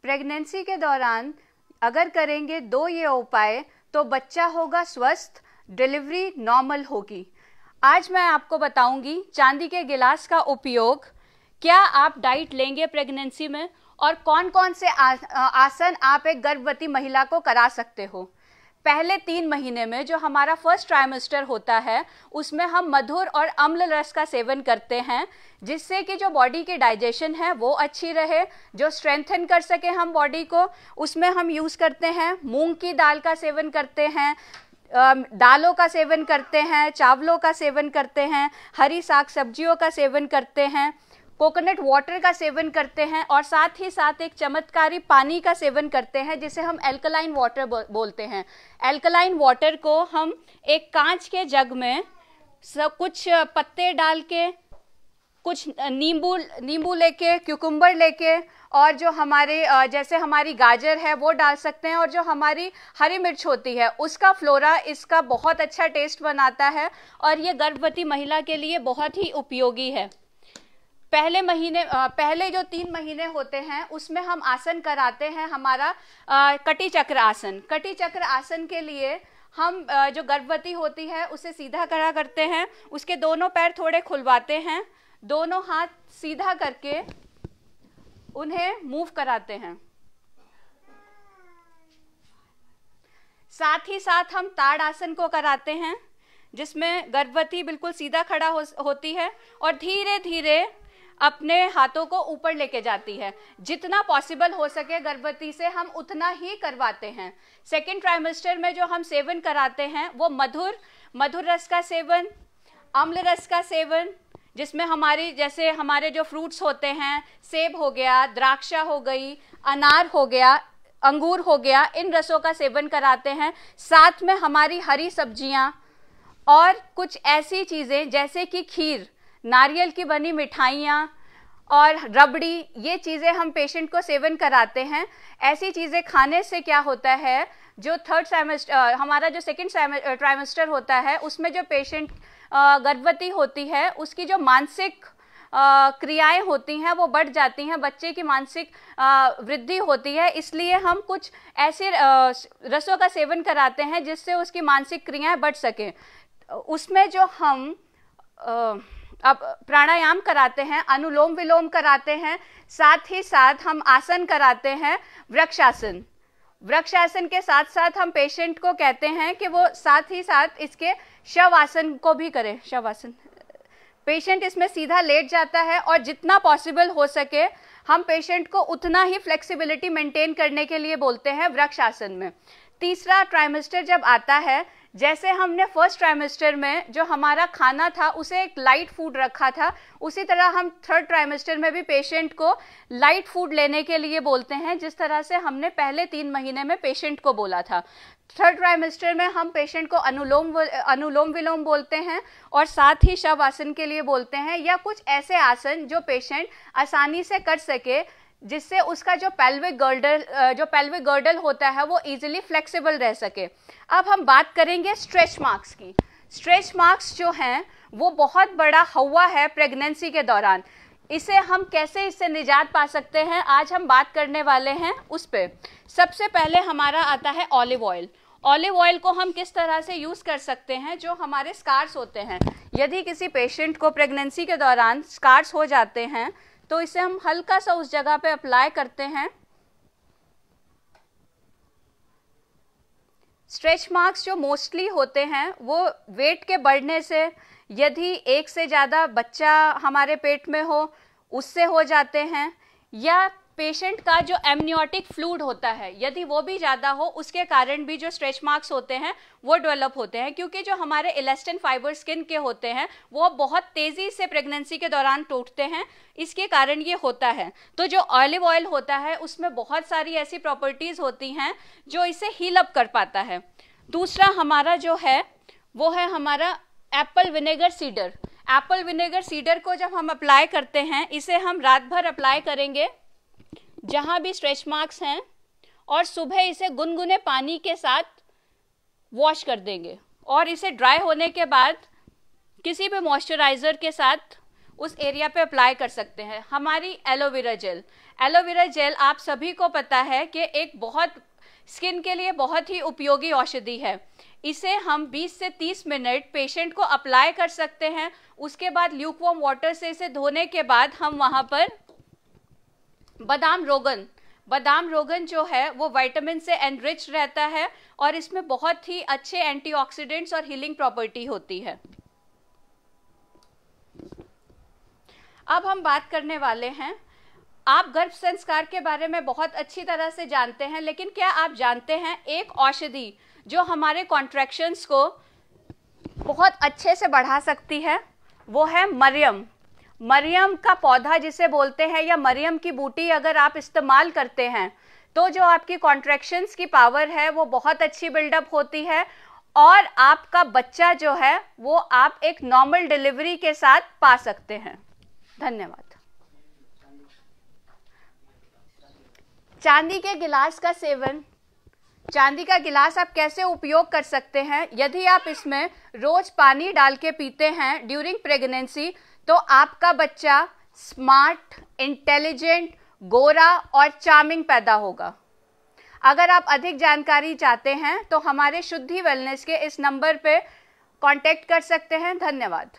Pregnancy के दौरान अगर करेंगे 2 ये उपाय तो बच्चा होगा स्वस्थ, डिलीवरी नॉर्मल होगी। आज मैं आपको बताऊंगी चांदी के गिलास का उपयोग क्या आप डाइट लेंगे प्रेगनेंसी में और कौन कौन से आसन आप एक गर्भवती महिला को करा सकते हो। पहले 3 महीने में जो हमारा फर्स्ट ट्राइमेस्टर होता है उसमें हम मधुर और अम्ल रस का सेवन करते हैं, जिससे कि जो बॉडी की डाइजेशन है वो अच्छी रहे, जो स्ट्रेंथन कर सके हम बॉडी को। उसमें हम यूज़ करते हैं मूंग की दाल का सेवन करते हैं, दालों का सेवन करते हैं, चावलों का सेवन करते हैं, हरी साग सब्जियों का सेवन करते हैं, कोकोनट वाटर का सेवन करते हैं और साथ ही साथ एक चमत्कारी पानी का सेवन करते हैं जिसे हम एल्कलाइन वाटर बोलते हैं। एल्कलाइन वाटर को हम एक कांच के जग में कुछ पत्ते डाल के, कुछ नींबू लेके, क्यूकम्बर लेके और जो हमारे जैसे हमारी गाजर है वो डाल सकते हैं और जो हमारी हरी मिर्च होती है उसका फ्लोरा इसका बहुत अच्छा टेस्ट बनाता है और ये गर्भवती महिला के लिए बहुत ही उपयोगी है। पहले जो 3 महीने होते हैं उसमें हम आसन कराते हैं हमारा कटी चक्र आसन। कटी चक्र आसन के लिए हम जो गर्भवती होती है उसे सीधा खड़ा करते हैं, उसके दोनों पैर थोड़े खुलवाते हैं, दोनों हाथ सीधा करके उन्हें मूव कराते हैं। साथ ही साथ हम ताड़ आसन को कराते हैं जिसमें गर्भवती बिल्कुल सीधा खड़ा होती है और धीरे धीरे अपने हाथों को ऊपर लेके जाती है। जितना पॉसिबल हो सके गर्भवती से हम उतना ही करवाते हैं। सेकेंड ट्राइमेस्टर में जो हम सेवन कराते हैं वो मधुर रस का सेवन, अम्ल रस का सेवन, जिसमें हमारे जो फ्रूट्स होते हैं, सेब हो गया, द्राक्षा हो गई, अनार हो गया, अंगूर हो गया, इन रसों का सेवन कराते हैं। साथ में हमारी हरी सब्जियां और कुछ ऐसी चीज़ें जैसे कि खीर, नारियल की बनी मिठाइयाँ और रबड़ी, ये चीज़ें हम पेशेंट को सेवन कराते हैं। ऐसी चीज़ें खाने से क्या होता है, जो हमारा जो सेकेंड ट्राइमेस्टर होता है उसमें जो पेशेंट गर्भवती होती है उसकी जो मानसिक क्रियाएं होती हैं वो बढ़ जाती हैं, बच्चे की मानसिक वृद्धि होती है। इसलिए हम कुछ ऐसे रसों का सेवन कराते हैं जिससे उसकी मानसिक क्रियाएं बढ़ सकें। उसमें जो हम अब प्राणायाम कराते हैं, अनुलोम विलोम कराते हैं, साथ ही साथ हम आसन कराते हैं वृक्षासन। वृक्षासन के साथ साथ हम पेशेंट को कहते हैं कि वो साथ ही साथ इसके शवासन को भी करें। शवासन पेशेंट इसमें सीधा लेट जाता है और जितना पॉसिबल हो सके हम पेशेंट को उतना ही फ्लेक्सिबिलिटी मेंटेन करने के लिए बोलते हैं वृक्षासन में। तीसरा ट्राइमेस्टर जब आता है, जैसे हमने फर्स्ट ट्राइमेस्टर में जो हमारा खाना था उसे एक लाइट फूड रखा था, उसी तरह हम थर्ड ट्राइमेस्टर में भी पेशेंट को लाइट फूड लेने के लिए बोलते हैं, जिस तरह से हमने पहले 3 महीने में पेशेंट को बोला था। थर्ड ट्राइमेस्टर में हम पेशेंट को अनुलोम विलोम बोलते हैं और साथ ही शवासन के लिए बोलते हैं, या कुछ ऐसे आसन जो पेशेंट आसानी से कर सके, जिससे उसका जो पेल्विक गर्डल होता है वो इजीली फ्लेक्सिबल रह सके। अब हम बात करेंगे स्ट्रेच मार्क्स की। स्ट्रेच मार्क्स जो हैं वो बहुत बड़ा हवा है प्रेगनेंसी के दौरान। इससे निजात पा सकते हैं, आज हम बात करने वाले हैं उस पे। सबसे पहले हमारा आता है ऑलिव ऑयल। ऑलिव ऑयल को हम किस तरह से यूज़ कर सकते हैं, जो हमारे स्कार्स होते हैं, यदि किसी पेशेंट को प्रेगनेंसी के दौरान स्कार्स हो जाते हैं तो इसे हम हल्का सा उस जगह पे अप्लाई करते हैं। स्ट्रेच मार्क्स जो मोस्टली होते हैं वो वेट के बढ़ने से, यदि 1 से ज़्यादा बच्चा हमारे पेट में हो उससे हो जाते हैं, या पेशेंट का जो एमनियोटिक फ्लूइड होता है यदि वो भी ज़्यादा हो, उसके कारण भी जो स्ट्रेच मार्क्स होते हैं वो डेवलप होते हैं। क्योंकि जो हमारे इलास्टिन फाइबर स्किन के होते हैं वो बहुत तेज़ी से प्रेगनेंसी के दौरान टूटते हैं, इसके कारण ये होता है। तो जो ऑलिव ऑयल होता है उसमें बहुत सारी ऐसी प्रॉपर्टीज़ होती हैं जो इसे हील अप कर पाता है। दूसरा हमारा जो है वो है हमारा Apple vinegar cedar. Apple vinegar cedar को जब हम अप्लाई करते हैं, इसे हम रात भर अप्लाई करेंगे जहाँ भी स्ट्रेच मार्क्स हैं, और सुबह इसे गुनगुने पानी के साथ वॉश कर देंगे और इसे ड्राई होने के बाद किसी भी मॉइस्चराइज़र के साथ उस एरिया पे अप्लाई कर सकते हैं। हमारी एलोवेरा जेल, एलोवेरा जेल आप सभी को पता है कि एक बहुत स्किन के लिए बहुत ही उपयोगी औषधि है। इसे हम 20 से 30 मिनट पेशेंट को अप्लाई कर सकते हैं। उसके बाद ल्यूकवार्म वाटर से इसे धोने के बाद हम वहां पर बादाम रोगन जो है वो विटामिन से एनरिच रहता है और इसमें बहुत ही अच्छे एंटीऑक्सीडेंट्स और हीलिंग प्रॉपर्टी होती है। अब हम बात करने वाले हैं, आप गर्भ संस्कार के बारे में बहुत अच्छी तरह से जानते हैं, लेकिन क्या आप जानते हैं एक औषधि जो हमारे कॉन्ट्रैक्शंस को बहुत अच्छे से बढ़ा सकती है? वो है मरियम का पौधा जिसे बोलते हैं, या मरियम की बूटी अगर आप इस्तेमाल करते हैं तो जो आपकी कॉन्ट्रैक्शंस की पावर है वो बहुत अच्छी बिल्डअप होती है और आपका बच्चा जो है वो आप एक नॉर्मल डिलीवरी के साथ पा सकते हैं। धन्यवाद। चांदी के गिलास का सेवन, चांदी का गिलास आप कैसे उपयोग कर सकते हैं? यदि आप इसमें रोज पानी डाल के पीते हैं ड्यूरिंग प्रेगनेंसी तो आपका बच्चा स्मार्ट, इंटेलिजेंट, गोरा और चार्मिंग पैदा होगा। अगर आप अधिक जानकारी चाहते हैं तो हमारे शुद्धि वेलनेस के इस नंबर पे कांटेक्ट कर सकते हैं। धन्यवाद।